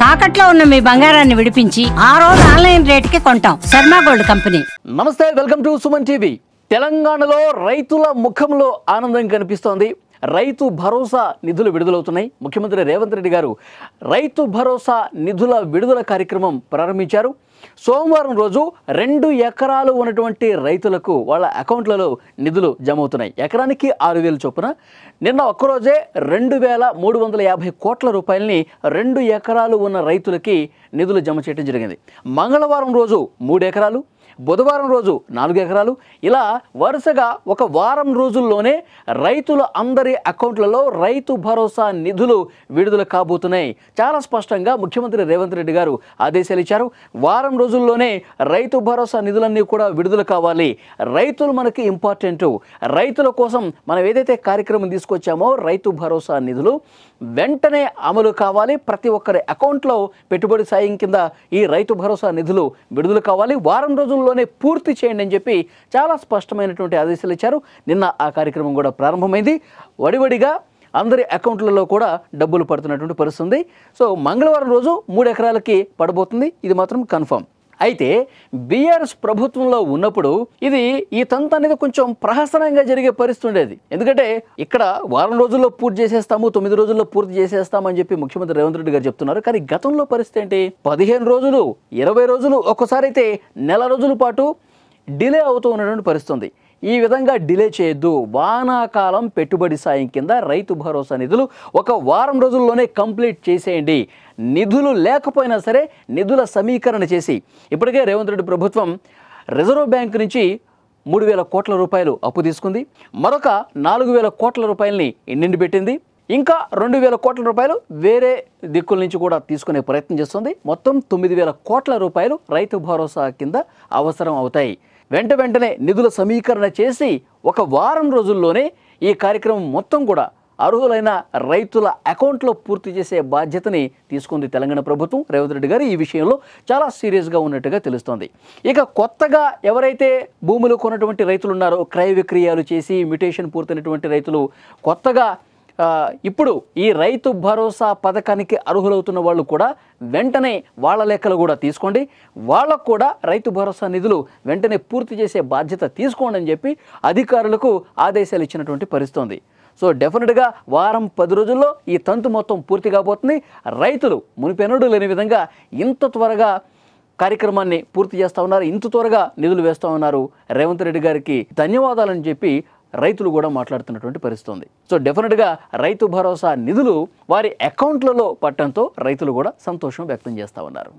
తాకట్లో ఉన్న మీ బంగారాన్ని విడిపించి ఆ రోజు ఆన్లైన్ రేటుకి కొంటాం. Sharma gold company. నమస్తే, వెల్కమ్ టు సుమన్ టీవీ. తెలంగాణలో రైతుల ముఖంలో ఆనందం కనిపిస్తోంది. రైతు భరోసా నిధులు విడుదలవుతున్నాయి. ముఖ్యమంత్రి రేవంత్ రెడ్డి గారు రైతు భరోసా నిధుల విడుదల కార్యక్రమం ప్రారంభించారు. సోమవారం రోజు 2 ఎకరాలు ఉన్నటువంటి రైతులకు వాళ్ళ అకౌంట్లలో నిధులు జమ అవుతున్నాయి. ఎకరానికి 6,000 చొప్పున. నిన్న ఒక్కరోజే 2,350 కోట్ల రూపాయలని 2 ఎకరాలు ఉన్న రైతులకి నిధులు జమ చేయడం జరిగింది. మంగళవారం రోజు 3 ఎకరాలు, బుధవారం రోజు 4 ఎకరాలు, ఇలా వరుసగా ఒక వారం రోజుల్లోనే రైతుల అందరి అకౌంట్లలో రైతు భరోసా నిధులు విడుదల కాబోతున్నాయి. చాలా స్పష్టంగా ముఖ్యమంత్రి రేవంత్ రెడ్డి గారు ఆదేశాలు ఇచ్చారు. వారం రోజుల్లోనే రైతు భరోసా నిధులన్నీ కూడా విడుదల కావాలి. రైతులు మనకి ఇంపార్టెంట్. రైతుల కోసం మనం ఏదైతే కార్యక్రమం తీసుకొచ్చామో రైతు భరోసా నిధులు వెంటనే అమలు కావాలి. ప్రతి ఒక్కరి అకౌంట్లో పెట్టుబడి సాయం కింద ఈ రైతు భరోసా నిధులు విడుదల కావాలి. వారం రోజుల్లోనే పూర్తి చేయండి అని చెప్పి చాలా స్పష్టమైనటువంటి ఆదేశాలు ఇచ్చారు. నిన్న ఆ కార్యక్రమం కూడా ప్రారంభమైంది. వడివడిగా అందరి అకౌంట్లలో కూడా డబ్బులు పడుతున్నటువంటి పరిస్థితి ఉంది. సో మంగళవారం రోజు 3 ఎకరాలకి పడబోతుంది. ఇది మాత్రం కన్ఫర్మ్. అయితే బీఆర్ఎస్ ప్రభుత్వంలో ఉన్నప్పుడు ఈ తంతు అనేది కొంచెం ప్రహసనంగా జరిగే పరిస్థితి ఉండేది. ఎందుకంటే ఇక్కడ వారం రోజుల్లో పూర్తి చేసేస్తాము, 9 రోజుల్లో పూర్తి చేసేస్తామని చెప్పి ముఖ్యమంత్రి రేవంత్ రెడ్డి గారు చెప్తున్నారు. కానీ గతంలో పరిస్థితి ఏంటి? 15 రోజులు, 20 రోజులు, ఒక్కసారి అయితే నెల రోజుల పాటు డిలే అవుతూ ఉన్నటువంటి పరిస్థితి ఉంది. ఈ విధంగా డిలే చేయొద్దు. వానాకాలం పెట్టుబడి సాయం కింద రైతు భరోసా నిధులు ఒక వారం రోజుల్లోనే కంప్లీట్ చేసేయండి. నిధులు లేకపోయినా సరే నిధుల సమీకరణ చేసి, ఇప్పటికే రేవంత్ రెడ్డి ప్రభుత్వం రిజర్వ్ బ్యాంక్ నుంచి 3,000 కోట్ల రూపాయలు అప్పు తీసుకుంది. మరొక 4,000 కోట్ల రూపాయలని నిండిపెట్టింది. ఇంకా 2,000 కోట్ల రూపాయలు వేరే దిక్కుల నుంచి కూడా తీసుకునే ప్రయత్నం చేస్తుంది. మొత్తం 9,000 కోట్ల రూపాయలు రైతు భరోసా కింద అవసరం అవుతాయి. వెంటనే నిధుల సమీకరణ చేసి ఒక వారం రోజుల్లోనే ఈ కార్యక్రమం మొత్తం కూడా అర్హులైన రైతుల అకౌంట్లో పూర్తి చేసే బాధ్యతని తీసుకుంది తెలంగాణ ప్రభుత్వం. రేవంత్ రెడ్డి గారు ఈ విషయంలో చాలా సీరియస్గా ఉన్నట్టుగా తెలుస్తోంది. ఇక కొత్తగా ఎవరైతే భూములు కొన్నటువంటి రైతులు ఉన్నారో, క్రయ విక్రయాలు చేసి మ్యుటేషన్ పూర్తయినటువంటి రైతులు, కొత్తగా ఇప్పుడు ఈ రైతు భరోసా పథకానికి అర్హులవుతున్న వాళ్ళు కూడా వెంటనే వాళ్ళ లెక్కలు కూడా తీసుకోండి. వాళ్ళకు కూడా రైతు భరోసా నిధులు వెంటనే పూర్తి చేసే బాధ్యత తీసుకోండి అని చెప్పి అధికారులకు ఆదేశాలు ఇచ్చినటువంటి పరిస్థితి ఉంది. సో డెఫినెట్గా వారం 10 రోజుల్లో ఈ తంతు మొత్తం పూర్తి కాబోతుంది. రైతులు మునిపెన్నడూ లేని విధంగా ఇంత త్వరగా కార్యక్రమాన్ని పూర్తి చేస్తూ ఉన్నారు. ఇంత త్వరగా నిధులు వేస్తూ ఉన్నారు. రేవంత్ రెడ్డి గారికి ధన్యవాదాలని చెప్పి రైతులు కూడా మాట్లాడుతున్నటువంటి పరిస్థితి ఉంది. సో డెఫినెట్గా రైతు భరోసా నిధులు వారి అకౌంట్లలో పట్టడంతో రైతులు కూడా సంతోషం వ్యక్తం చేస్తూ ఉన్నారు.